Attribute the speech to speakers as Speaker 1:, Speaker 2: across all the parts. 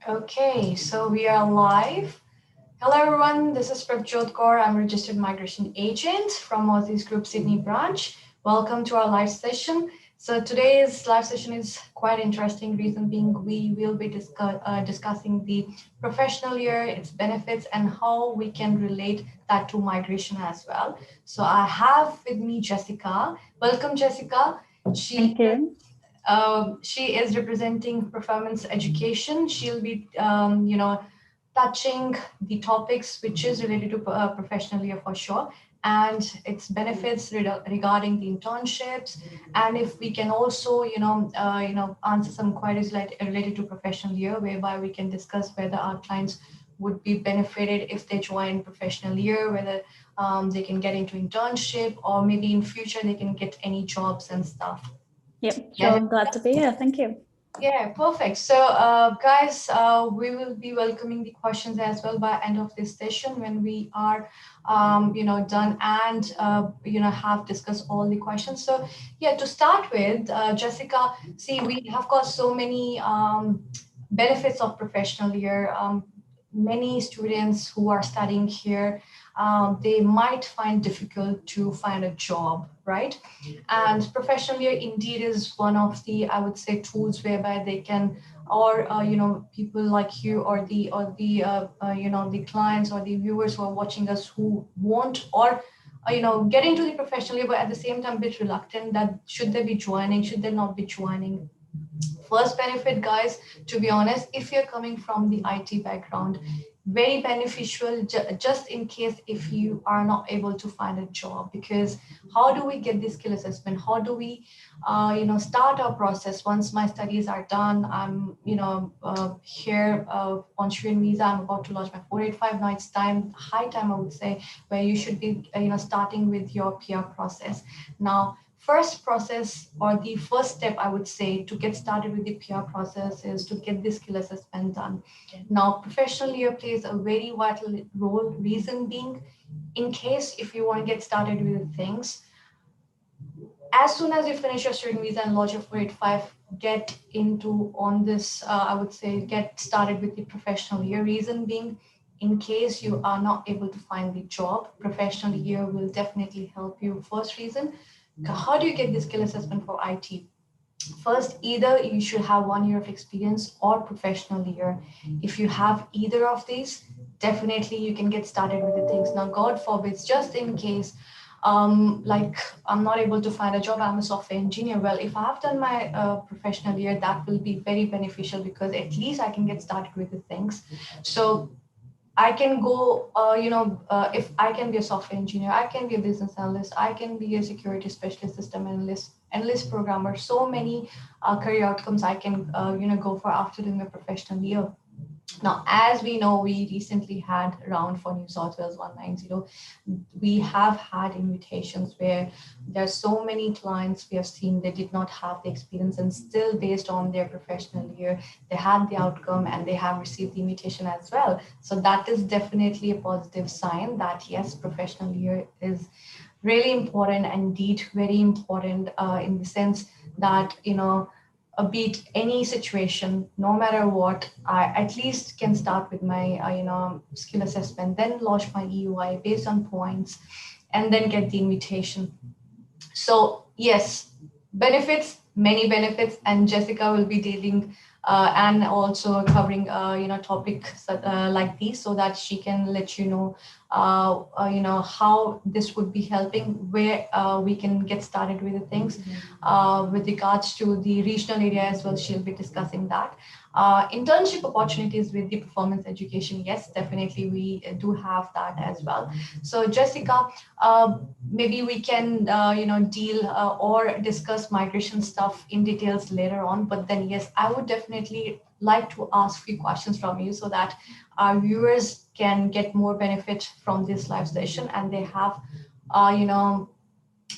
Speaker 1: Okay, so we are live. Hello everyone, this is Prabhjot. I'm a registered migration agent from Aussizz Group Sydney branch. Welcome to our live session. So today's live session is quite interesting. Reason being, we will be discussing the professional year, its benefits, and how we can relate that to migration as well. So I have with me Jessica. Welcome, Jessica.
Speaker 2: Thank you.
Speaker 1: She is representing performance education. She'll be, touching the topics which is related to professional year for sure, and its benefits regarding the internships, and if we can also, answer some queries related to professional year, whereby we can discuss whether our clients would be benefited if they join professional year, whether they can get into internship, or maybe in future they can get any jobs and stuff.
Speaker 2: Yep, sure. I'm glad to be here. Thank you.
Speaker 1: Yeah, perfect. So, guys, we will be welcoming the questions as well by end of this session when we are, done and, have discussed all the questions. So, yeah, to start with, Jessica, see, we have got so many benefits of professional year. Many students who are studying here, they might find difficult to find a job, right? And professional year indeed is one of the, I would say, tools whereby they can, or people like you, or the clients or the viewers who are watching us, who want or get into the professional year, but at the same time bit reluctant that should they be joining, should they not be joining. First benefit, guys, to be honest, if you're coming from the IT background, very beneficial, just in case if you are not able to find a job. Because how do we get this skill assessment? How do we start our process once my studies are done? I'm here on student visa. I'm about to launch my 485. Now it's time, high time, I would say, where you should be starting with your PR process. Now, first process, or the first step, I would say, to get started with the PR process is to get the skill assessment done. Now, professional year plays a very vital role. Reason being, in case if you want to get started with things, as soon as you finish your student visa and lodge your 485, get into on this, I would say, get started with the professional year. Reason being, in case you are not able to find the job, professional year will definitely help you. First reason, how do you get the skill assessment for IT? First, either you should have 1 year of experience or professional year. If you have either of these, definitely you can get started with the things. Now, God forbid, just in case, like I'm not able to find a job, I'm a software engineer. Well, if I have done my professional year, that will be very beneficial, because at least I can get started with the things. So I can go, if I can be a software engineer, I can be a business analyst, I can be a security specialist, system analyst programmer. So many career outcomes I can, go for after doing a professional year. Now, as we know, we recently had round for New South Wales 190. We have had invitations where there's so many clients we have seen they did not have the experience, and still based on their professional year, they had the outcome and they have received the invitation as well. So that is definitely a positive sign that yes, professional year is really important, and indeed very important in the sense that, beat any situation, no matter what, I at least can start with my skill assessment, then launch my EUI based on points, and then get the invitation. So yes, benefits, many benefits, and Jessica will be dealing and also covering topics like these, so that she can let you know how this would be helping, where we can get started with the things. With regards to the regional area as well, she'll be discussing that. Internship opportunities with the performance education, yes, definitely we do have that as well. So Jessica, maybe we can deal or discuss migration stuff in details later on, but then yes, I would definitely like to ask few questions from you, so that our viewers can get more benefit from this live session, and they have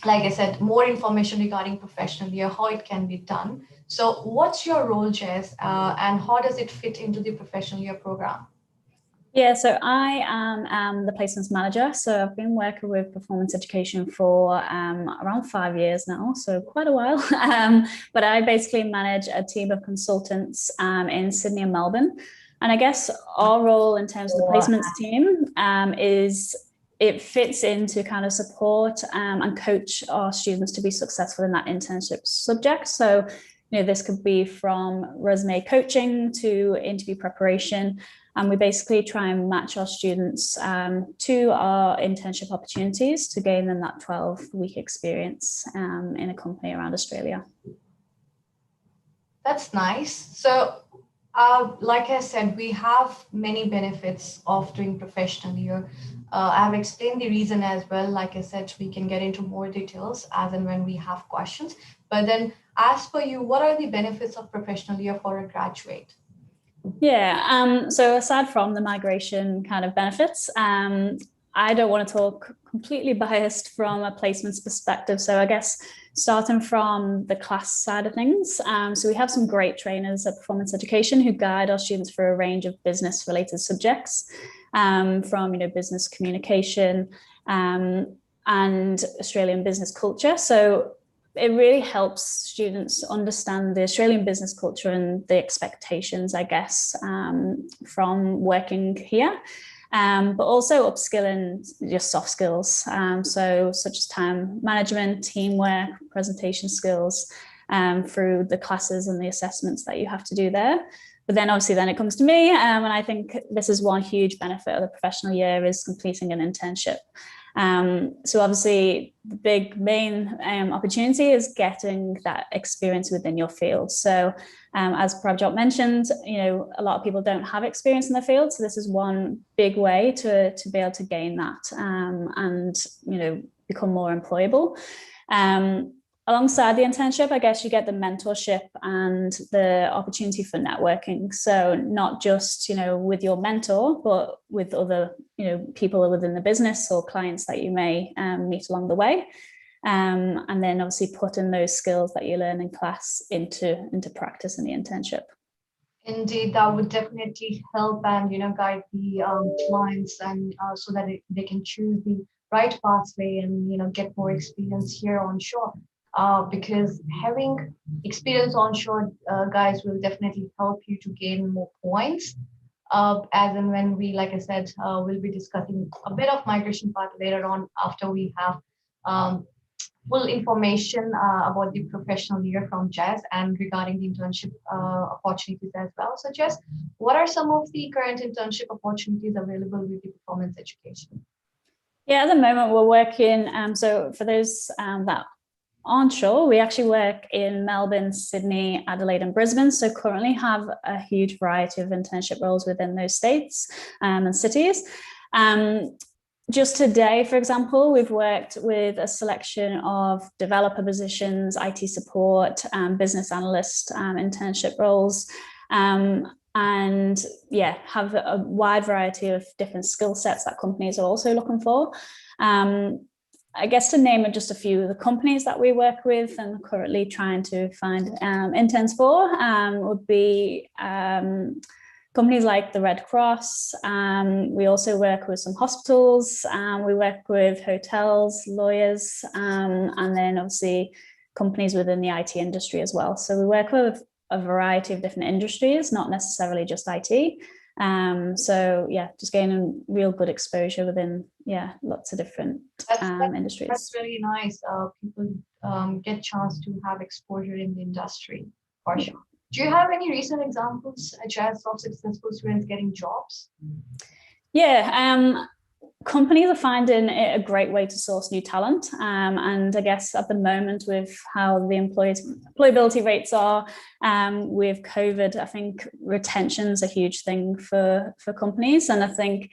Speaker 1: like I said, more information regarding professional year, how it can be done. So what's your role, Jess, and how does it fit into the professional year program?
Speaker 2: Yeah, so I am the placements manager. So I've been working with performance education for around 5 years now, so quite a while. But I basically manage a team of consultants in Sydney and Melbourne. And I guess our role in terms of the placements team is it fits in to kind of support and coach our students to be successful in that internship subject. So, this could be from resume coaching to interview preparation. And we basically try and match our students to our internship opportunities to gain them that 12-week experience in a company around Australia.
Speaker 1: That's nice. So, like I said, we have many benefits of doing professional year. I've explained the reason as well. Like I said, we can get into more details as and when we have questions. But then, as per you, what are the benefits of professional year for a graduate?
Speaker 2: Yeah, so aside from the migration kind of benefits, I don't want to talk completely biased from a placements perspective. So I guess starting from the class side of things, so we have some great trainers at Performance Education who guide our students through a range of business-related subjects, from business communication and Australian business culture. So it really helps students understand the Australian business culture and the expectations, I guess, from working here, but also upskilling your soft skills. So such as time management, teamwork, presentation skills, through the classes and the assessments that you have to do there. But then obviously then it comes to me, and I think this is one huge benefit of the professional year is completing an internship. So obviously the big main opportunity is getting that experience within your field. So as Prabhjot mentioned, a lot of people don't have experience in the field. So this is one big way to be able to gain that and become more employable. Alongside the internship, I guess you get the mentorship and the opportunity for networking. So not just, with your mentor, but with other, people within the business or clients that you may meet along the way. And then obviously putting those skills that you learn in class into practice in the internship.
Speaker 1: Indeed, that would definitely help and guide the clients and so that they can choose the right pathway and get more experience here on shore. Because having experience onshore, guys, will definitely help you to gain more points. As and when we, like I said, we'll be discussing a bit of migration part later on after we have full information about the professional year from Jess and regarding the internship opportunities as well. So, Jess, what are some of the current internship opportunities available with the performance education?
Speaker 2: Yeah, at the moment we're working. So for those that onshore, we actually work in Melbourne, Sydney, Adelaide, and Brisbane. So currently have a huge variety of internship roles within those states and cities. Just today, for example, we've worked with a selection of developer positions, IT support, business analyst internship roles, and have a wide variety of different skill sets that companies are also looking for. I guess to name just a few of the companies that we work with and currently trying to find interns for would be companies like the Red Cross. We also work with some hospitals. We work with hotels, lawyers, and then obviously companies within the IT industry as well. So we work with a variety of different industries, not necessarily just IT. So yeah, just gaining real good exposure within lots of different industries.
Speaker 1: That's really nice. People get chance to have exposure in the industry for sure. Do you have any recent examples, Jess, of successful students getting jobs?
Speaker 2: Yeah, companies are finding it a great way to source new talent. And I guess at the moment with how the employability rates are with COVID, I think retention is a huge thing for companies. And I think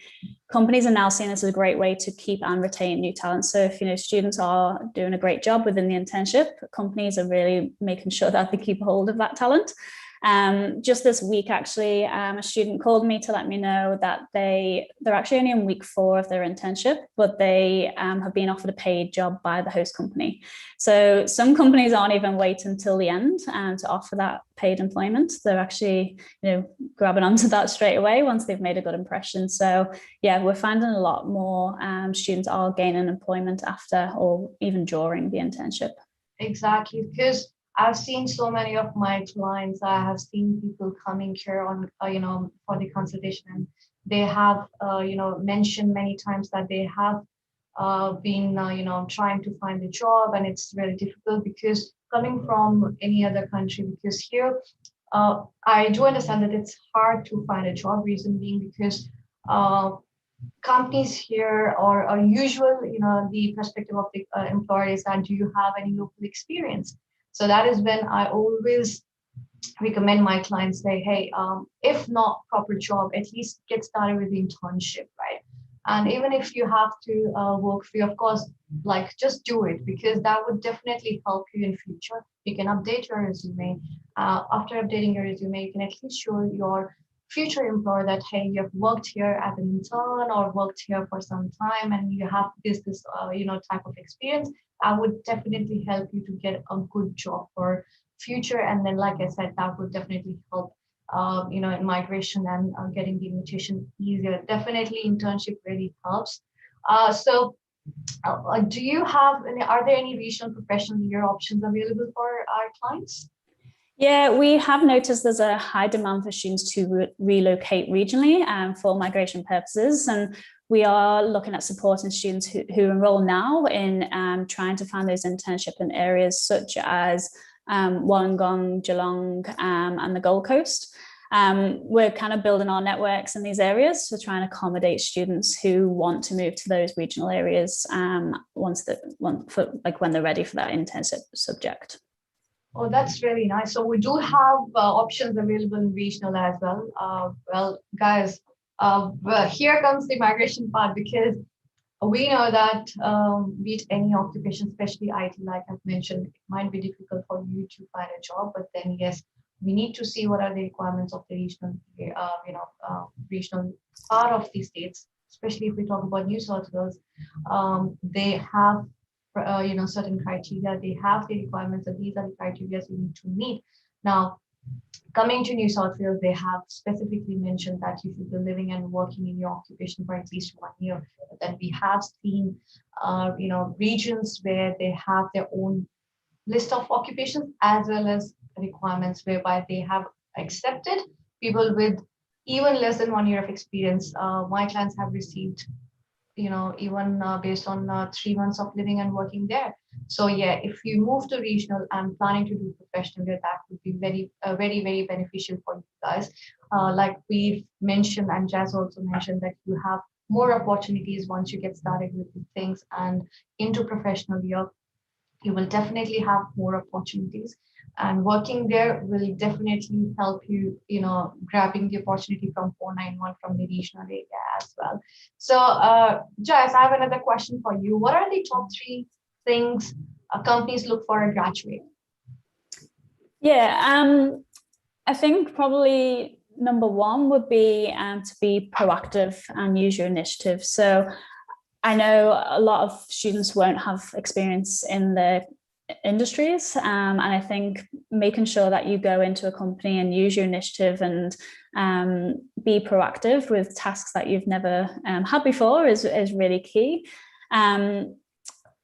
Speaker 2: companies are now seeing this as a great way to keep and retain new talent. So if students are doing a great job within the internship, companies are really making sure that they keep hold of that talent. Just this week, actually, a student called me to let me know that they're actually only in week 4 of their internship, but they have been offered a paid job by the host company. So some companies aren't even waiting until the end to offer that paid employment. They're actually, grabbing onto that straight away once they've made a good impression. So yeah, we're finding a lot more students are gaining employment after or even during the internship.
Speaker 1: Exactly, because I've seen so many of my clients. I have seen people coming here on, for the consultation, and they have, mentioned many times that they have been, trying to find a job, and it's very difficult because coming from any other country. Because here, I do understand that it's hard to find a job. Reason being because companies here are usual, the perspective of the employer is that do you have any local experience? So that is when I always recommend my clients say, hey, if not proper job, at least get started with the internship, right? And even if you have to work free, of course, like just do it because that would definitely help you in future. You can update your resume. After updating your resume, you can at least show your future employer that hey, you've worked here as an intern or worked here for some time, and you have this type of experience. I would definitely help you to get a good job for future. And then, like I said, that would definitely help in migration and getting the invitation easier. Definitely internship really helps. Do you have any, are there any regional professional year options available for our clients?
Speaker 2: Yeah, we have noticed there's a high demand for students to relocate regionally for migration purposes. And we are looking at supporting students who enroll now in trying to find those internship in areas such as Wollongong, Geelong, and the Gold Coast. We're kind of building our networks in these areas to try and accommodate students who want to move to those regional areas when they're ready for that internship subject.
Speaker 1: Oh, that's really nice. So we do have options available in regional as well. Well, guys, well, here comes the migration part because we know that be it any occupation, especially IT, like I've mentioned, it might be difficult for you to find a job. But then, yes, we need to see what are the requirements of the regional, regional part of the states. Especially if we talk about New South Wales, they have certain criteria. They have the requirements, and these are the criteria you need to meet. Now, coming to New South Wales, they have specifically mentioned that you should be living and working in your occupation for at least 1 year. But then we have seen, regions where they have their own list of occupations as well as requirements whereby they have accepted people with even less than 1 year of experience. My clients have received even based on 3 months of living and working there. So yeah, if you move to regional and planning to do professional there, that would be very, very beneficial for you guys. Like we've mentioned, and Jazz also mentioned that you have more opportunities once you get started with the things and into professional year. You will definitely have more opportunities, and working there will definitely help you grabbing the opportunity from 491 from the regional area as well. So Jess, I have another question for you. What are the top 3 things companies look for a graduate?
Speaker 2: Yeah, I think probably number 1 would be to be proactive and use your initiative. So I know a lot of students won't have experience in the industries, and I think making sure that you go into a company and use your initiative and be proactive with tasks that you've never had before is really key.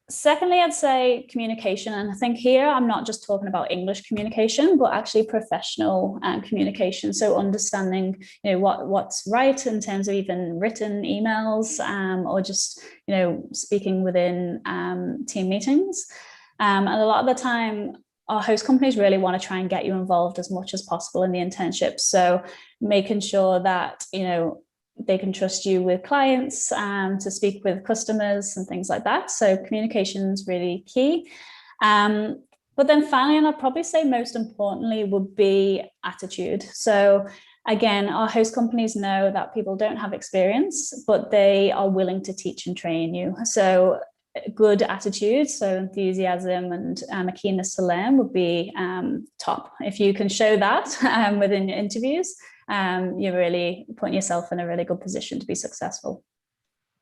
Speaker 2: Secondly, I'd say communication. And I think here I'm not just talking about English communication, but actually professional communication. So understanding, what's right in terms of even written emails or just, speaking within team meetings. And a lot of the time, our host companies really want to try and get you involved as much as possible in the internship. So making sure that, they can trust you with clients to speak with customers and things like that. So communication is really key. But then finally, and I'd probably say most importantly, would be attitude. So again, our host companies know that people don't have experience, but they are willing to teach and train you. So good attitude, so enthusiasm and a keenness to learn would be top. If you can show that within your interviews, you're really putting yourself in a really good position to be successful.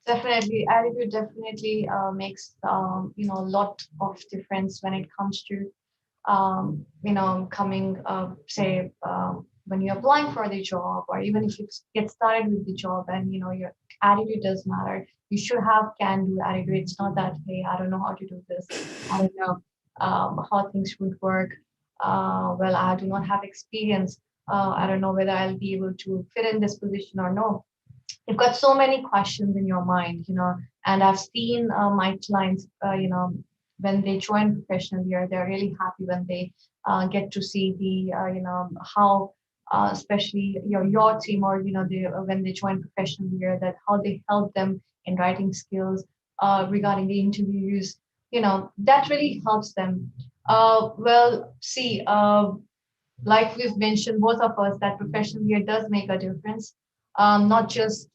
Speaker 1: Definitely, attitude definitely makes a lot of difference when it comes to coming say when you're applying for the job, or even if you get started with the job, and your attitude does matter. You should have can-do attitude. It's not that, hey, I don't know how to do this, I don't know how things would work, well, I do not have experience, I don't know whether I'll be able to fit in this position or no. You've got so many questions in your mind, and I've seen my clients, when they join professional year, they're really happy when they get to see the, how, especially your team, or, when they join professional year, that how they help them in writing skills, regarding the interviews, that really helps them. Well, see, like we've mentioned, both of us, that professional year does make a difference, not just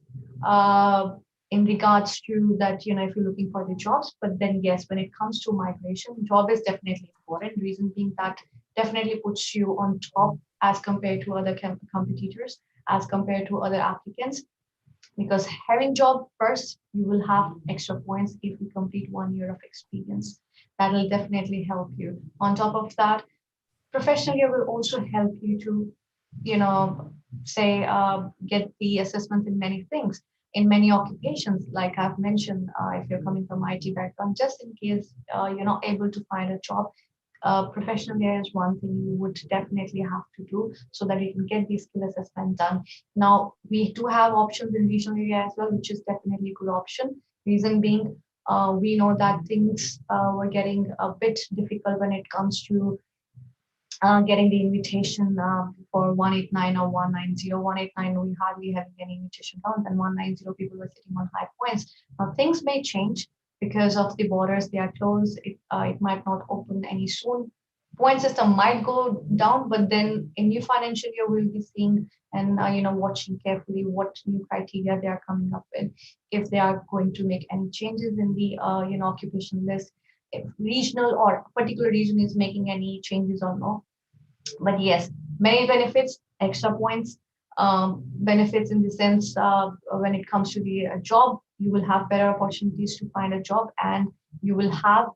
Speaker 1: uh, in regards to that, if you're looking for the jobs, but then yes, when it comes to migration, job is definitely important. Reason being that definitely puts you on top as compared to other competitors, as compared to other applicants, because having job first, you will have extra points if you complete 1 year of experience. That will definitely help you. On top of that, professional year will also help you to, say, get the assessment in many things, in many occupations. Like I've mentioned, if you're coming from IT background, just in case you're not able to find a job, professional year is one thing you would definitely have to do, so that you can get the skill assessment done. Now, we do have options in regional area as well, which is definitely a good option. Reason being, we know that things were getting a bit difficult when it comes to getting the invitation for 189 or 190. 189, we hardly having any invitation rounds, and 190 people were sitting on high points. Now, things may change because of the borders, they are closed. It might not open any soon. Point system might go down, but then in new financial year, we'll be seeing and watching carefully what new criteria they are coming up with, if they are going to make any changes in the occupation list, if regional or particular region is making any changes or no. But yes, many benefits, extra points, benefits in the sense, when it comes to the job, you will have better opportunities to find a job, and you will have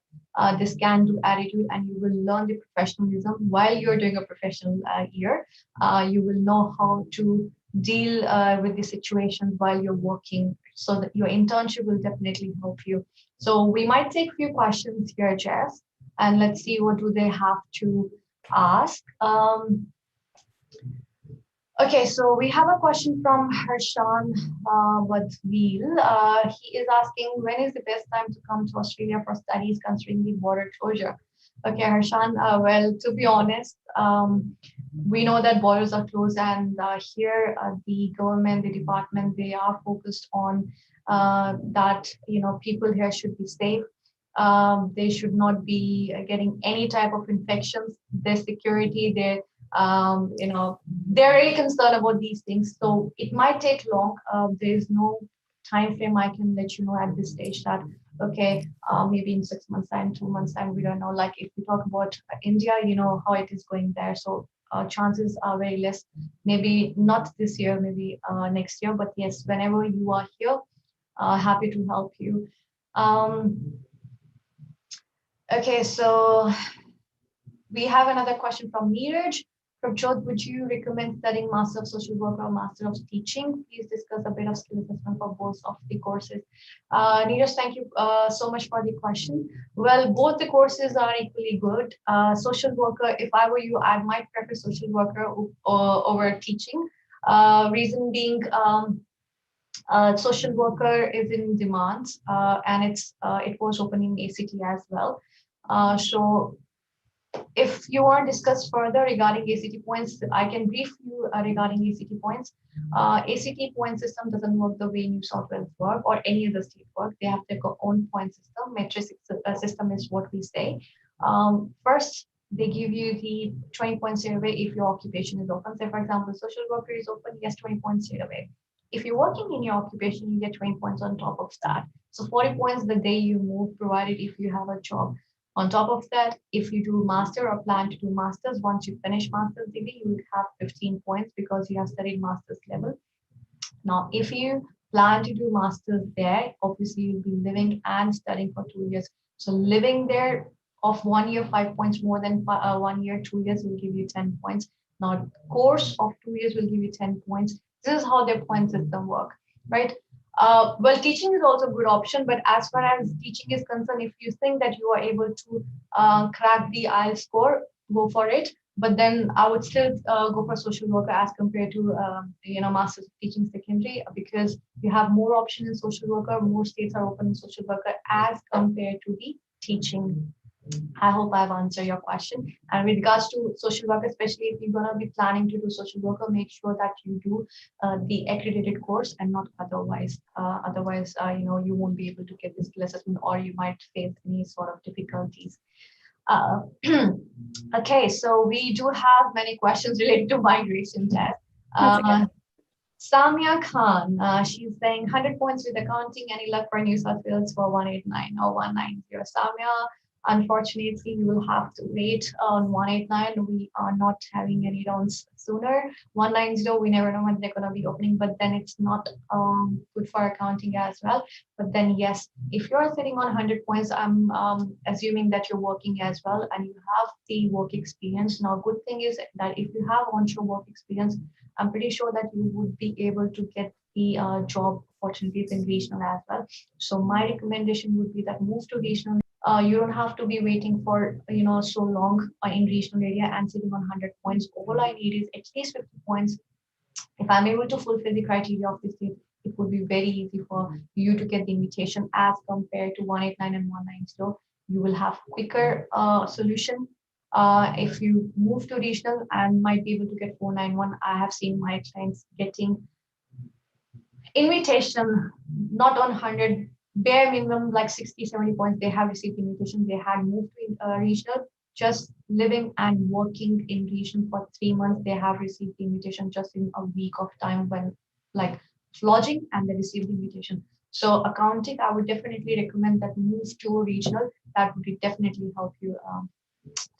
Speaker 1: this can-do attitude, and you will learn the professionalism while you're doing a professional year. You will know how to deal with the situations while you're working, so that your internship will definitely help you. So we might take a few questions here, Jess, and let's see what do they have to ask. Okay, so we have a question from Harshan Wadweel. He is asking, when is the best time to come to Australia for studies considering the border closure? Okay, Harshan, well, to be honest, we know that borders are closed, and here the government, the department, they are focused on that, people here should be safe. They should not be getting any type of infections. Their security, they're really concerned about these things. So it might take long. There is no time frame I can let you know at this stage that, okay, maybe in 6 months time, 2 months time, we don't know. Like if we talk about India, you know how it is going there. So chances are very less. Maybe not this year, maybe next year. But yes, whenever you are here, happy to help you. Okay, so we have another question from Neeraj. Prabhjot, would you recommend studying Master of Social Work or Master of Teaching? Please discuss a bit of skill assessment for both of the courses. Neeraj, thank you so much for the question. Well, both the courses are equally good. Social worker, if I were you, I might prefer social worker over teaching. Reason being, social worker is in demand, and it was opening ACT as well. So if you want to discuss further regarding ACT points, I can brief you regarding ACT points. ACT point system doesn't work the way New South Wales work or any other state work. They have their own point system. Metric system is what we say. First, they give you the 20 points straight away if your occupation is open. Say, for example, social worker is open, yes, 20 points straight away. If you're working in your occupation, you get 20 points on top of that. So 40 points the day you move, provided if you have a job. On top of that, if you do master or plan to do masters, once you finish master's degree, you will have 15 points because you have studied master's level. Now, if you plan to do master's there, obviously you'll be living and studying for 2 years. So living there of 1 year, 5 points more than 1 year, 2 years will give you 10 points. Now, course of 2 years will give you 10 points. This is how their point system work, right? Well, teaching is also a good option, but as far as teaching is concerned, if you think that you are able to crack the IELTS score, go for it. But then I would still go for social worker as compared to masters of teaching secondary, because you have more option in social worker, more states are open in social worker as compared to the teaching. I hope I've answered your question. And with regards to social work, especially if you're going to be planning to do social worker, make sure that you do the accredited course and not otherwise. Otherwise, you won't be able to get this skill assessment, or you might face any sort of difficulties. Uh, okay, so we do have many questions related to migration test.
Speaker 2: Okay.
Speaker 1: Samia Khan, she's saying 100 points with accounting. Any luck for New South Wales for 189 or 190? Samia, unfortunately, you will have to wait on 189. We are not having any rounds sooner. 190, we never know when they're going to be opening, but then it's not good for accounting as well. But then, yes, if you're sitting on 100 points, I'm assuming that you're working as well and you have the work experience. Now, good thing is that if you have onshore work experience, I'm pretty sure that you would be able to get the job opportunities in regional as well. So my recommendation would be that move to regional. You don't have to be waiting for so long in regional area and sitting on 100 points. All I need is at least 50 points. If I'm able to fulfill the criteria of the state, it would be very easy for you to get the invitation as compared to 189 and 190. You will have quicker solution. If you move to regional and might be able to get 491, I have seen my clients getting invitation, not on 100, bare minimum like 60, 70 points. They have received invitation. They had moved to regional, just living and working in region for 3 months. They have received the invitation just in a week of time, when like lodging, and they received the invitation. So accounting, I would definitely recommend that move to regional. That would definitely help you.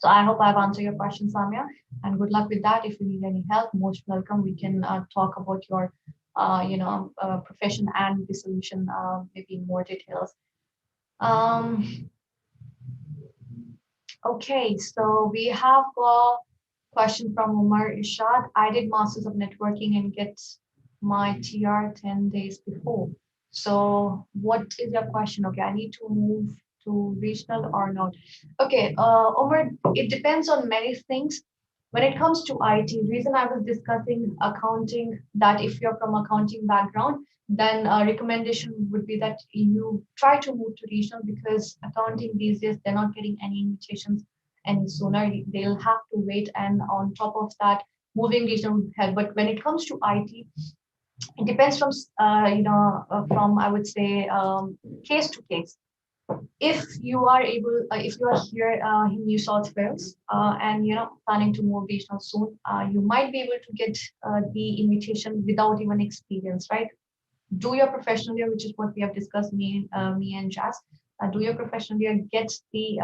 Speaker 1: So I hope I've answered your question, Samia, and good luck with that. If you need any help, most welcome. We can talk about your, profession and the solution, maybe in more details. Um, okay, so we have a question from Umar Ishad. I did Masters of Networking and get my TR 10 days before. So what is your question? Okay, I need to move to regional or not. Okay, Omar, it depends on many things. When it comes to IT, reason I was discussing accounting, that if you're from accounting background, then a recommendation would be that you try to move to regional, because accounting these days, they're not getting any invitations any sooner. They'll have to wait. And on top of that, moving regional would help. But when it comes to IT, it depends from, from, I would say, case to case. If you are able, if you are here in New South Wales and planning to move regional soon, you might be able to get the invitation without even experience, right? Do your professional year, which is what we have discussed, me and Jazz. Do your professional year, get the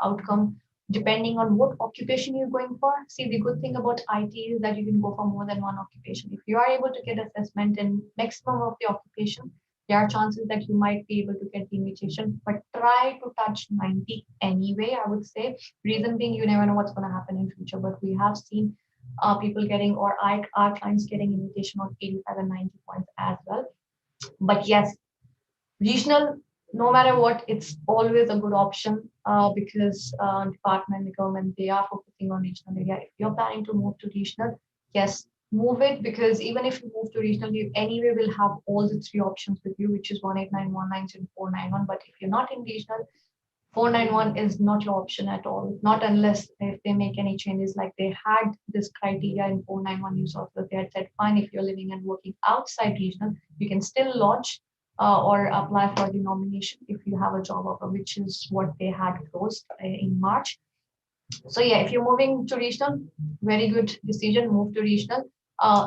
Speaker 1: outcome depending on what occupation you're going for. See, the good thing about IT is that you can go for more than one occupation. If you are able to get assessment in maximum of the occupation, there are chances that you might be able to get the invitation, but try to touch 90 anyway, I would say. Reason being, you never know what's going to happen in future, but we have seen people getting, or our clients getting invitation on 85 and 90 points as well. But yes, regional, no matter what, it's always a good option because department, the government, they are focusing on regional area. If you're planning to move to regional, yes, move it, because even if you move to regional, you anyway will have all the three options with you, which is 189, 190, and 491. But if you're not in regional, 491 is not your option at all, not unless if they make any changes. Like they had this criteria in 491 New South Wales. They had said, fine, if you're living and working outside regional, you can still lodge or apply for the nomination if you have a job offer, which is what they had closed in March. So yeah, if you're moving to regional, very good decision, move to regional.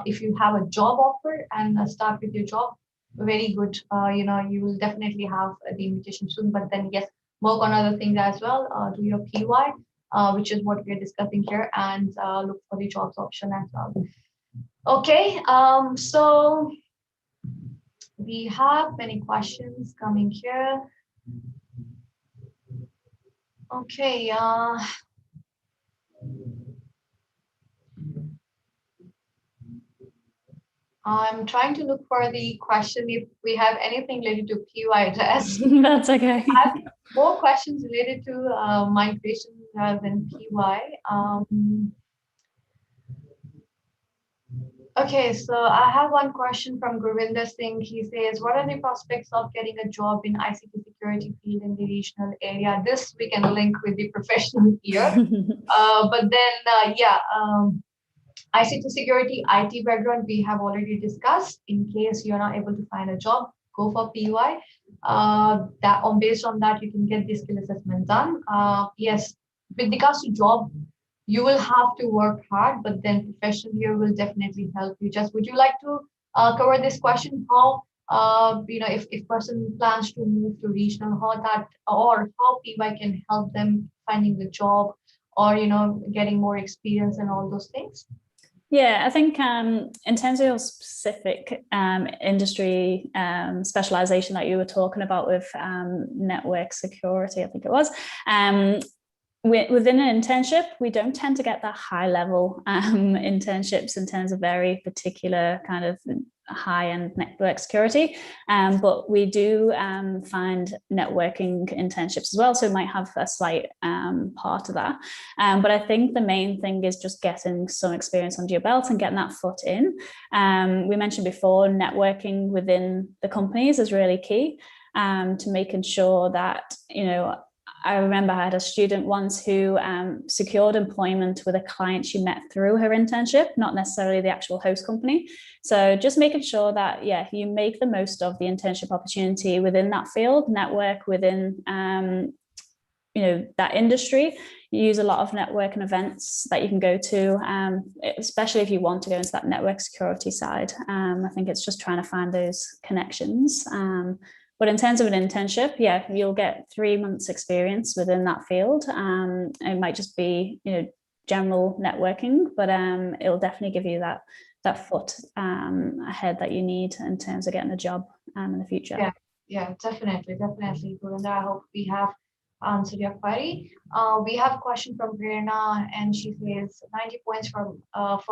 Speaker 1: if you have a job offer and start with your job, very good. You will definitely have the invitation soon. But then yes, work on other things as well. Do your PY, which is what we're discussing here, and look for the jobs option as well. Okay, so we have many questions coming here. Okay, I'm trying to look for the question if we have anything related to PYS.
Speaker 2: That's okay.
Speaker 1: I have more questions related to migration rather than PY. Okay, so I have one question from Gurvinder Singh. He says, what are the prospects of getting a job in ICT security field in the regional area? This we can link with the professional here. ICT security, IT background, we have already discussed. In case you're not able to find a job, go for PY. Based on that, you can get the skill assessment done. Yes, with regards to job, you will have to work hard, but then professional here will definitely help you. Just would you like to cover this question? How if person plans to move to regional, how PY can help them finding the job, or getting more experience and all those things?
Speaker 2: Yeah, I think in terms of your specific industry specialization that you were talking about with network security, I think it was, within an internship, we don't tend to get that high level internships in terms of very particular kind of high-end network security, but we do find networking internships as well, so it might have a slight part of that, but I think the main thing is just getting some experience under your belt and getting that foot in. We mentioned before, networking within the companies is really key to making sure that, I remember I had a student once who secured employment with a client she met through her internship, not necessarily the actual host company. So just making sure that, you make the most of the internship opportunity within that field, network within, that industry. You use a lot of networking events that you can go to, especially if you want to go into that network security side. I think it's just trying to find those connections. But in terms of an internship, you'll get 3 months experience within that field. It might just be, general networking, but it'll definitely give you that foot ahead that you need in terms of getting a job in the future.
Speaker 1: Yeah, definitely. Gurinder, I hope we have answered your query. We have a question from Prerna, and she says 90 points for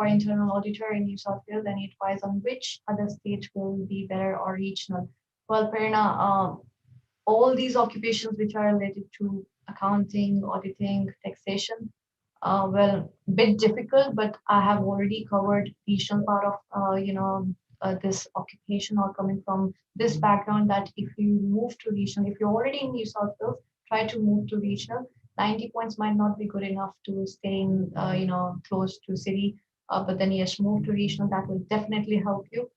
Speaker 1: internal auditor in New South Wales. Any advice on which other state will be better or regional? Well, Prerna, all these occupations which are related to accounting, auditing, taxation, bit difficult, but I have already covered regional part of this occupation, or coming from this background, that if you move to regional, if you're already in New South Wales, try to move to regional. 90 points might not be good enough to stay in, close to city, but then yes, move to regional. That will definitely help you.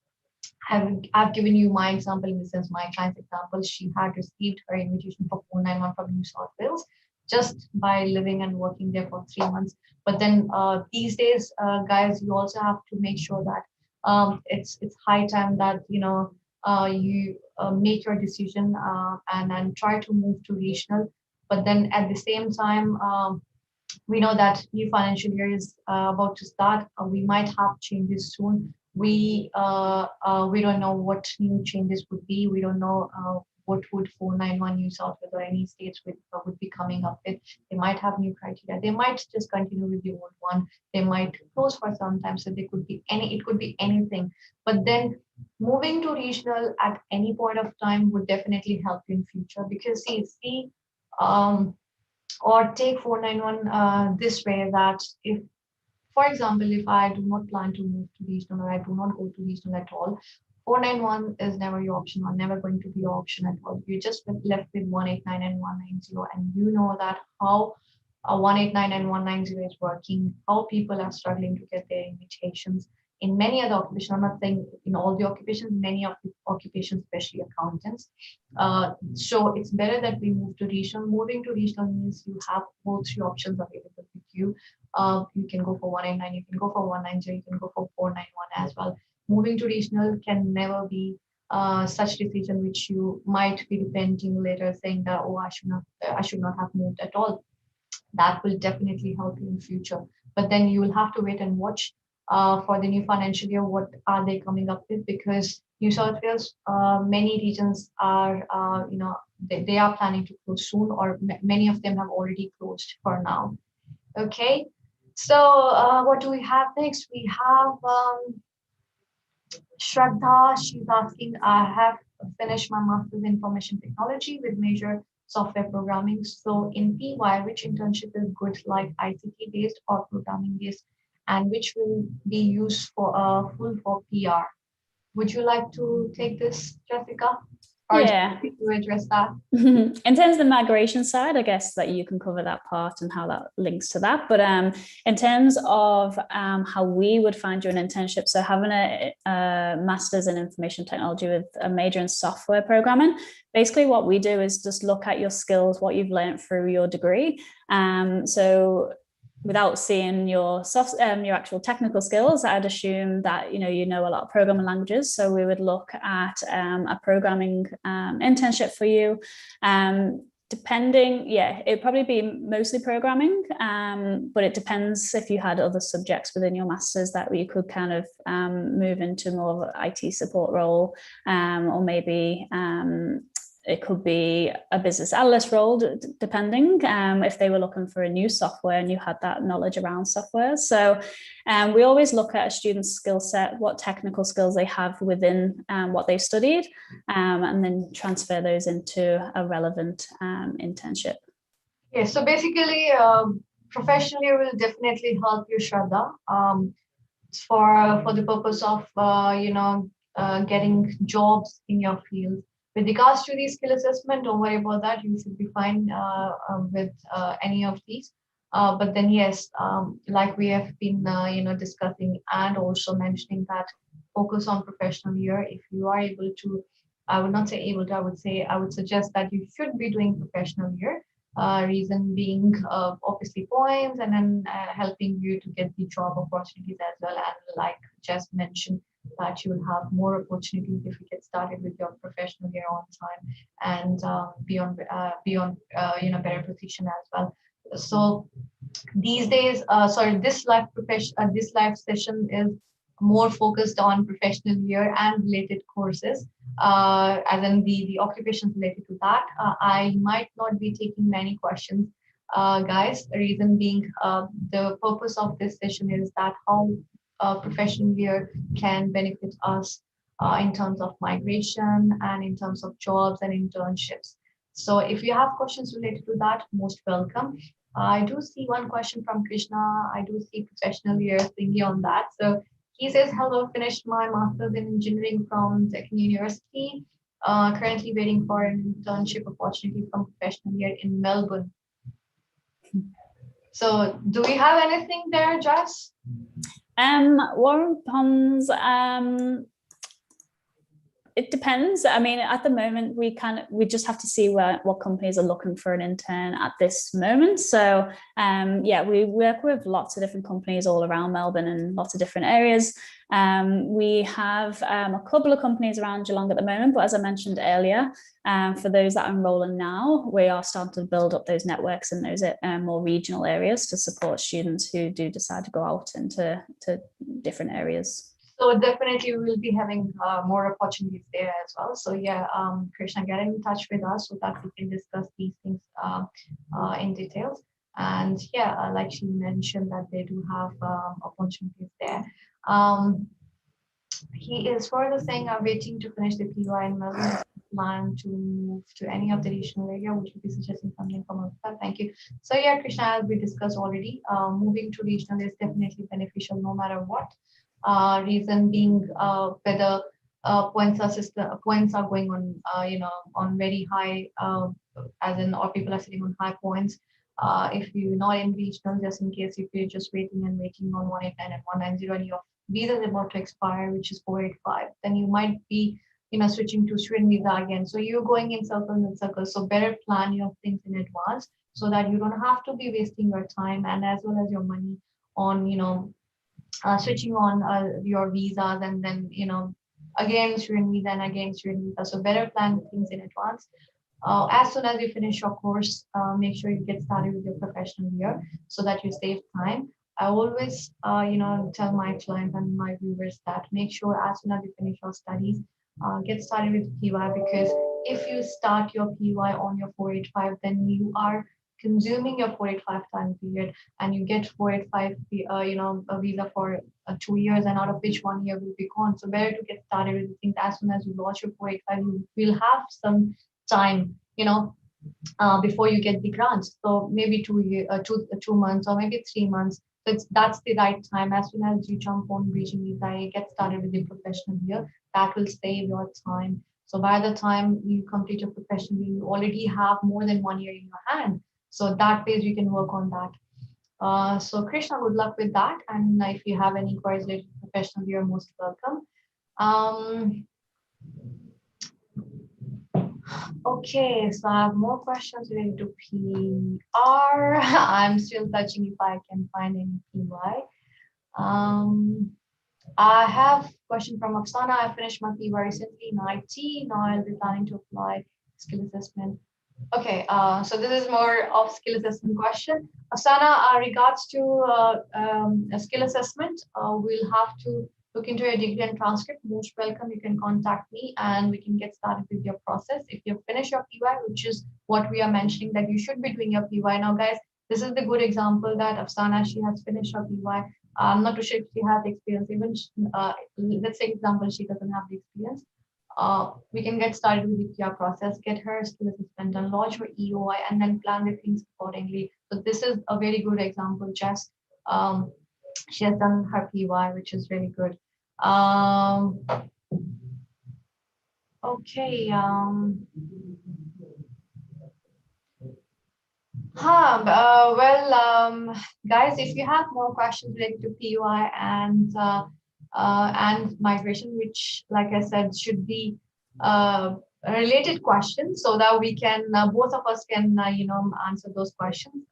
Speaker 1: I've given you my example in the sense, my client's example. She had received her invitation for 491 from New South Wales just by living and working there for 3 months. But then these days, guys, you also have to make sure that it's high time that you make your decision and try to move to regional. But then at the same time, we know that new financial year is about to start. We might have changes soon. We don't know what new changes would be. We don't know what would 491 New South Wales or any states would be coming up with. They might have new criteria. They might just continue with the old one. They might close for some time. So it could be anything. But then moving to regional at any point of time would definitely help you in future, because or take 491 this way, that if, for example, if I do not plan to move to regional, or I do not go to regional at all, 491 is never your option, or never going to be your option at all. You're just left with 189 and 190, and you know that how 189 and 190 is working, how people are struggling to get their invitations. In many other occupations, I'm not saying in all the occupations, many of the occupations, especially accountants. So it's better that we move to regional. Moving to regional means you have both three options available with you. You can go for 189, you can go for 190, you can go for 491 as well. Moving to regional can never be such decision which you might be repenting later, saying that, oh, I should not have moved at all. That will definitely help you in future. But then you will have to wait and watch for the new financial year. What are they coming up with? Because New South Wales, many regions are, they are planning to close soon, or many of them have already closed for now. Okay. So what do we have next? We have Shraddha. She's asking, I have finished my master's in information technology with major software programming. So in PY, which internship is good, like ICT based or programming based, and which will be used for full for PR? Would you like to take this, Jessica? Or
Speaker 2: Yeah.
Speaker 1: to address that?
Speaker 2: In terms of the migration side, I guess that you can cover that part and how that links to that. But in terms of how we would find you an internship, so having a master's in information technology with a major in software programming, basically what we do is just look at your skills, what you've learned through your degree. So without seeing your your actual technical skills, I'd assume that you know a lot of programming languages. So we would look at a programming internship for you. Depending, it'd probably be mostly programming, but it depends if you had other subjects within your masters that you could kind of move into more of an IT support role, or maybe it could be a business analyst role, depending if they were looking for a new software and you had that knowledge around software. So we always look at a student's skill set, what technical skills they have within what they've studied, and then transfer those into a relevant internship.
Speaker 1: Yeah, so basically, professionally will definitely help you, Shraddha, for the purpose of getting jobs in your field. With regards to the skill assessment, don't worry about that. You should be fine with any of these. But then, yes, like we have been, discussing and also mentioning that focus on professional year. If you are able to, I would not say able to, I would suggest that you should be doing professional year. Reason being, obviously points, and then helping you to get the job opportunities as well. And like just mentioned, that you will have more opportunities if you get started with your professional year on time and beyond better position as well. So these days, this live session is more focused on professional year and related courses, as in the occupations related to that. I might not be taking many questions, guys. The reason being, the purpose of this session is that how professional year can benefit us in terms of migration and in terms of jobs and internships. So if you have questions related to that, most welcome. I do see one question from Krishna. I do see professional year thingy on that. So he says, hello, finished my master's in engineering from Technical University. Currently waiting for an internship opportunity from professional year in Melbourne. So do we have anything there, Jess?
Speaker 2: Warren Ponds, it depends. I mean, at the moment, we just have to see what companies are looking for an intern at this moment. So we work with lots of different companies all around Melbourne and lots of different areas. We have a couple of companies around Geelong at the moment, but as I mentioned earlier, for those that are enrolling now, we are starting to build up those networks in those more regional areas to support students who do decide to go out into different areas.
Speaker 1: So definitely we will be having more opportunities there as well. So yeah, Krishna, get in touch with us so that we can discuss these things in details. And yeah, like she mentioned that they do have opportunities there. He is further saying, I'm waiting to finish the PY in Melbourne. Plan to move to any of the regional area. Would you be suggesting something from that? Thank you. So yeah, Krishna, as we discussed already, moving to regional is definitely beneficial no matter what. Reason being, whether points are going on, on very high, as in, or people are sitting on high points. If you're not in regional, just in case if you're just waiting on 189 and 190 and your visa is about to expire, which is 485, then you might be switching to student visa again. So you're going in circles and circles. So better plan your things in advance so that you don't have to be wasting your time and as well as your money on, switching on your visas and then, again student visa and again student visa. So better plan things in advance. As soon as you finish your course, make sure you get started with your professional year so that you save time. I always, tell my clients and my viewers that make sure as soon as you finish your studies, get started with PY, because if you start your PY on your 485, then you are consuming your 485 time period and you get 485, a visa for 2 years, and out of which 1 year will be gone. So better to get started with things as soon as you launch your 485, you will have some time, before you get the grants. So maybe 2 months or maybe 3 months. That's the right time. As soon as you jump on bridging visa, you get started with the professional year. That will save your time. So by the time you complete your professional year, you already have more than 1 year in your hand. So that way you can work on that. So Krishna, good luck with that. And if you have any queries related to professional, you're most welcome. Okay, so I have more questions related to PR. I'm still touching if I can find any PY. I have a question from Afsana. I finished my PY recently in IT. Now I'll be planning to apply skill assessment. Okay, so this is more of skill assessment question. Afsana, regards to a skill assessment, we'll have to look into your degree and transcript. Most welcome. You can contact me and we can get started with your process. If you finish your PY, which is what we are mentioning that you should be doing your PY. Now, guys, this is the good example that Afsana, she has finished her PY. I'm not too sure if she has experience. Even let's say example, she doesn't have the experience. We can get started with the PR process, get her skill assessment done, launch her EOI, and then plan the things accordingly. So this is a very good example. Jess, she has done her PY, which is really good. Okay. Guys, if you have more questions related to PUI and migration, which, like I said, should be related questions, so that we can both of us can answer those questions.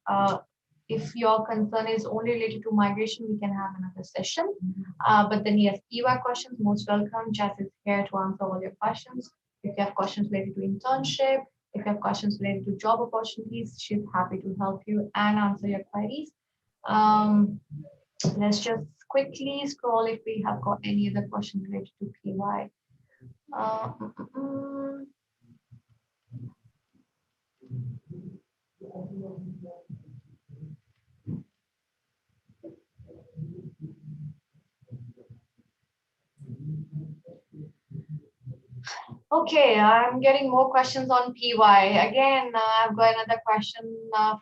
Speaker 1: If your concern is only related to migration, we can have another session. But then yes, PUI questions, most welcome. Jess is here to answer all your questions. If you have questions related to internship, if you have questions related to job opportunities, she's happy to help you and answer your queries. Let's just quickly scroll if we have got any other questions related to PY. Okay, I'm getting more questions on PY. Again, I've got another question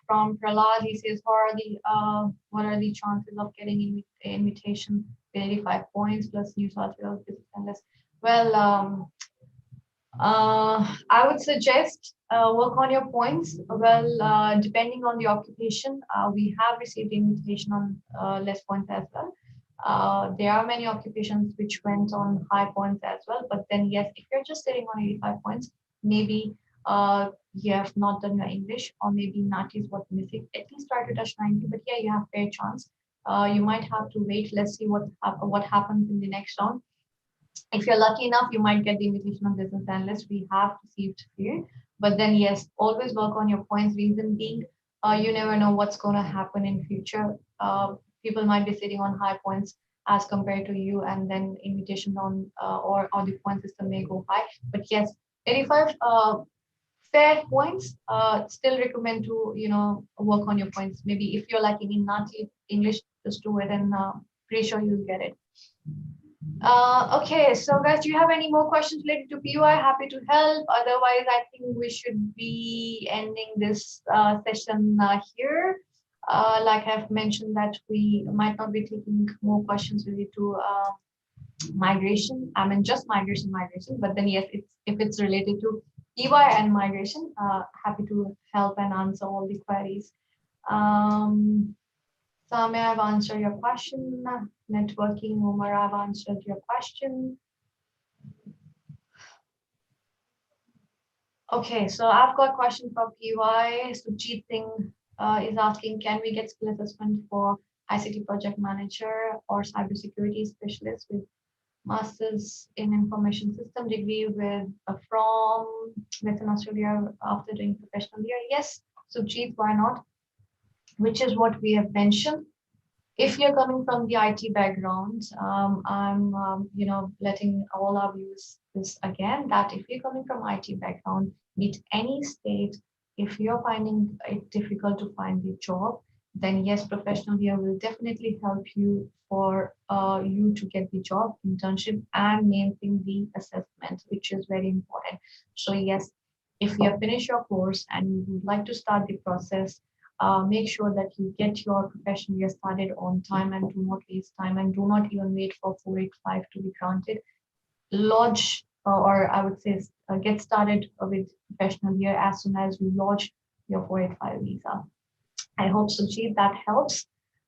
Speaker 1: from Prahlad. He says, what are the chances of getting invitation with 85 points plus New South Wales business analyst? Well, I would suggest work on your points. Well, depending on the occupation, we have received invitation on less points as well. There are many occupations which went on high points as well. But then, yes, if you're just sitting on 85 points, maybe you have not done your English, or maybe NAT is what's missing. At least try to touch 90. But yeah, you have fair chance. You might have to wait. Let's see what happens in the next round. If you're lucky enough, you might get the invitation of business analyst. We have to see it here. But then, yes, always work on your points. Reason being, you never know what's going to happen in future. People might be sitting on high points as compared to you, and then invitations on or the point system may go high. But yes, 85 fair points. Still recommend to work on your points. Maybe if you're like in native English, just do it, and pretty sure you'll get it. Okay, so guys, do you have any more questions related to PUI? Happy to help. Otherwise, I think we should be ending this session here. Like I've mentioned that we might not be taking more questions related to migration. I mean, just migration, but then yes, if it's related to PUI and migration, happy to help and answer all the queries. Samya, I've answered your question. Networking, Umar, I've answered your question. Okay, so I've got a question from PY. Sujit Singh is asking, can we get skill assessment for ICT project manager or cybersecurity specialist with masters in information system degree with from Western Australia after doing professional year? Yes, Sujit, why not? Which is what we have mentioned. If you're coming from the IT background, I'm letting all our viewers this again, that if you're coming from IT background, be it any state, if you're finding it difficult to find a job, then yes, professional year will definitely help you for you to get the job, internship, and main thing the assessment, which is very important. So yes, if you have finished your course and you would like to start the process, make sure that you get your professional year started on time and do not waste time and do not even wait for 485 to be granted. Lodge, or I would say, get started with professional year as soon as you lodge your 485 visa. I hope, Sujit, that helps.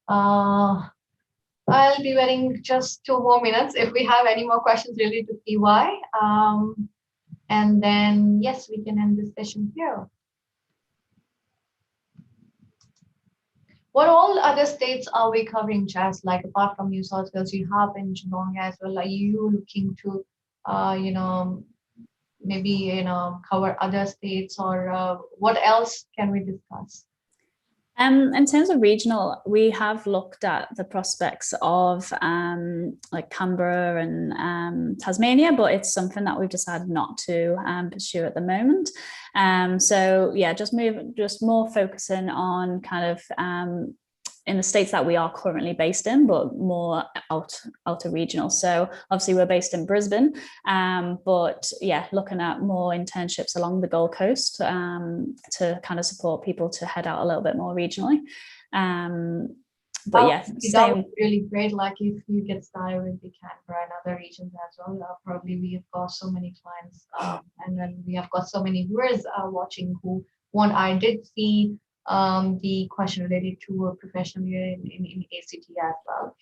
Speaker 1: I'll be waiting just 2 more minutes if we have any more questions related to PY. And then, yes, we can end this session here. What all other states are we covering, Jazz? Like apart from New South Wales, you have in Geelong as well. Are you looking to, maybe cover other states, or what else can we discuss?
Speaker 2: In terms of regional, we have looked at the prospects of like Canberra and Tasmania, but it's something that we've decided not to pursue at the moment. So yeah, just more focusing on kind of in the states that we are currently based in, but more outer regional. So obviously we're based in Brisbane, but yeah, looking at more internships along the Gold Coast to kind of support people to head out a little bit more regionally. But yeah,
Speaker 1: that would be really great. Like if you get started with the Canberra and other regions as well, probably we have got so many clients, and then we have got so many viewers watching who want. I did see the question related to a professional year in ACT as well.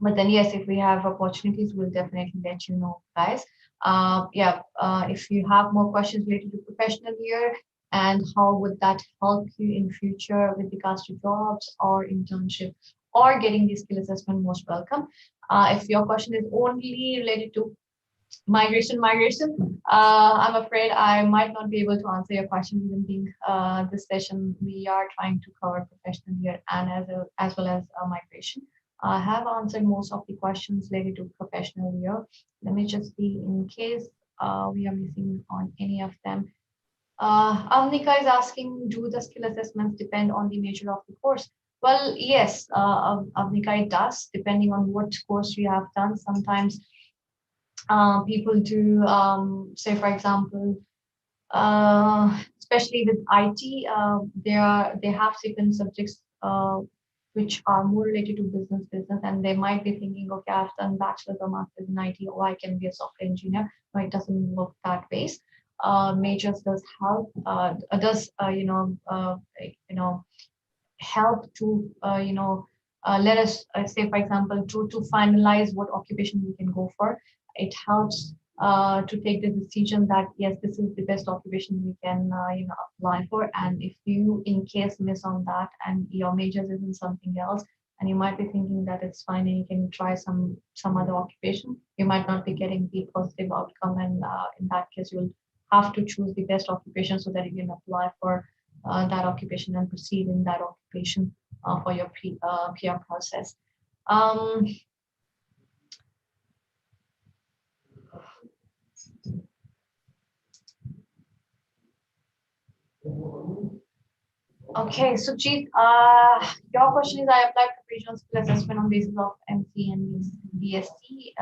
Speaker 1: But then yes, if we have opportunities, we'll definitely let you know, guys. If you have more questions related to professional year and how would that help you in future with regards to jobs or internship or getting the skill assessment, most welcome. If your question is only related to migration, I'm afraid I might not be able to answer your question. Even being this session, we are trying to cover professional year and as well as migration. I have answered most of the questions related to professional year. Let me just see in case we are missing on any of them. Amnika is asking, do the skill assessments depend on the major of the course? Well, yes, Amnika, it does, depending on what course you have done. Sometimes people do, say, for example, especially with IT, they have certain subjects which are more related to business, and they might be thinking, okay, I've done bachelor's or master's in IT, or I can be a software engineer. No, it doesn't work that way. Majors does help, help to let us say, for example, to finalize what occupation we can go for. It helps to take the decision that yes, this is the best occupation we can apply for. And if you in case miss on that and your majors is in something else, and you might be thinking that it's fine and you can try some other occupation, you might not be getting the positive outcome, and in that case you'll have to choose the best occupation so that you can apply for that occupation and proceed in that occupation for your PR process. Okay, Sujit, your question is, I applied for regional skill assessment on basis of MC and BSc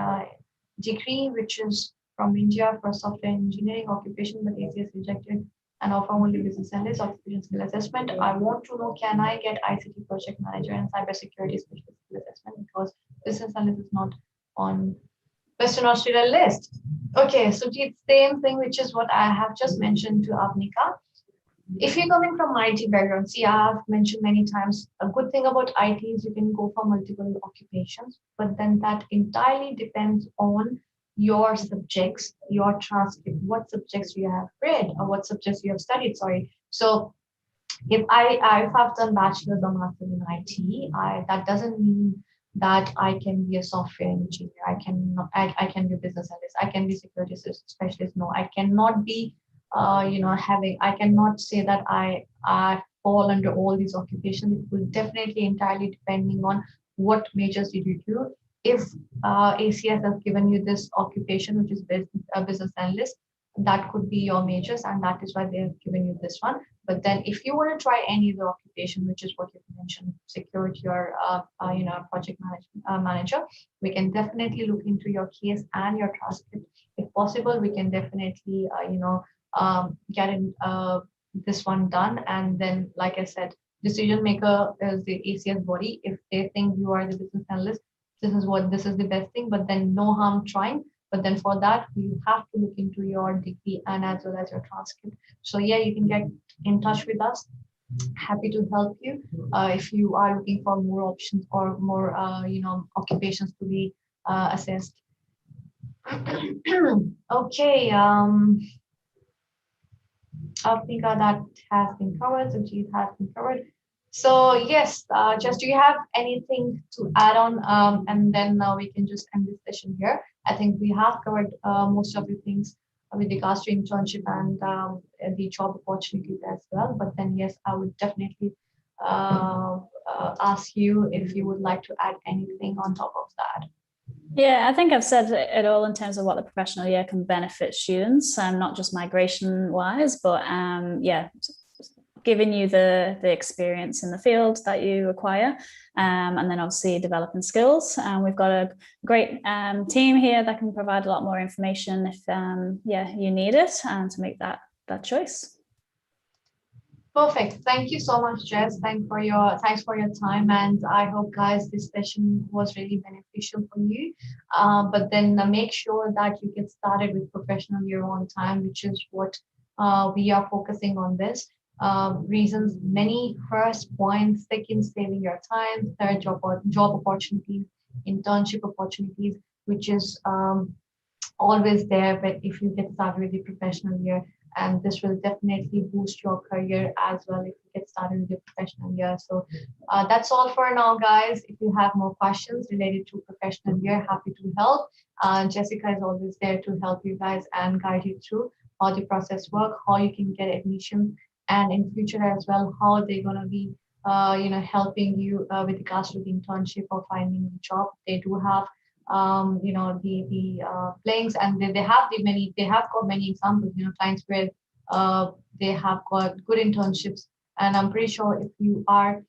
Speaker 1: degree, which is from India for software engineering occupation, but ACS rejected and offer only business analyst occupation skill assessment. I want to know, can I get ICT project manager and cybersecurity specialist skill assessment, because business analyst is not on Western Australia list. Okay, Sujit, same thing, which is what I have just mentioned to Avnika. If you're coming from IT background, see, I've mentioned many times, a good thing about IT is you can go for multiple occupations, but then that entirely depends on your subjects, your transcript, what subjects you have read or what subjects you have studied. Sorry. So if I've done bachelor's or master's in IT, that doesn't mean that I can be a software engineer. I can be a business analyst. I can be security specialist. No, I cannot be I cannot say that I fall under all these occupations. It will definitely entirely depending on what majors did you do. If ACS has given you this occupation, which is business analyst, that could be your majors, and that is why they have given you this one. But then, if you want to try any other occupation, which is what you mentioned, security or project manager, we can definitely look into your case and your transcript. If possible, we can definitely get in this one done. And then, like I said, decision maker is the ACS body. If they think you are the business analyst, this is the best thing. But then, no harm trying. But then for that, you have to look into your degree and as well as your transcript. So yeah, you can get in touch with us. Happy to help you if you are looking for more options or more occupations to be assessed. Okay. Alpnika, that has been covered. Sajid has been covered. So yes, just do you have anything to add on? And then we can just end this session here. I think we have covered most of the things with regards to internship and the job opportunities as well. But then yes, I would definitely ask you if you would like to add anything on top of that.
Speaker 2: Yeah, I think I've said it all in terms of what the professional year can benefit students, not just migration wise, but giving you the experience in the field that you acquire, and then obviously developing skills. We've got a great team here that can provide a lot more information if you need it, and to make that choice.
Speaker 1: Perfect. Thank you so much, Jess. Thanks for your time, and I hope, guys, this session was really beneficial for you. But then make sure that you get started with professional year on time, which is what we are focusing on this. Reasons many: first point, second, saving your time; third, job opportunities, internship opportunities, which is always there. But if you get started with the professional year, and this will definitely boost your career as well if you get started with your professional year. So that's all for now, guys. If you have more questions related to professional year, happy to help. Jessica is always there to help you guys and guide you through how the process works, how you can get admission, and in future as well, how they're going to be helping you with regards to the internship or finding a job. They do have the playings, and they have got many examples, clients where they have got good internships. And I'm pretty sure if you are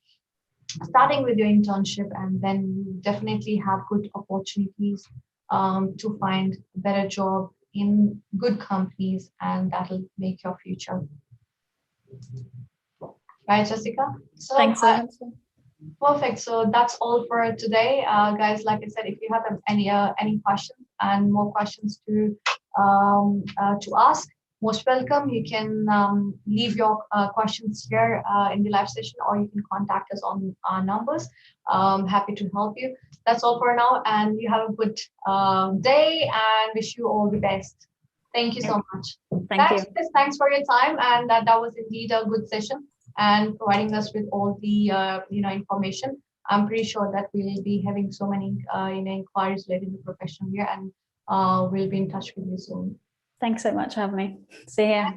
Speaker 1: starting with your internship, and then you definitely have good opportunities to find a better job in good companies, and that'll make your future. Right, Jessica? So
Speaker 2: thanks so much.
Speaker 1: Perfect. So that's all for today, guys. Like I said, if you have any questions and more questions to ask, most welcome. You can leave your questions here in the live session, or you can contact us on our numbers. Happy to help you. That's all for now, and you have a good day, and wish you all the best. Thank you so much.
Speaker 2: Thank you.
Speaker 1: Thanks for your time, and that was indeed a good session and providing us with all the information. I'm pretty sure that we'll be having so many inquiries related to professional year, and we'll be in touch with you soon.
Speaker 2: Thanks so much for having me. See you.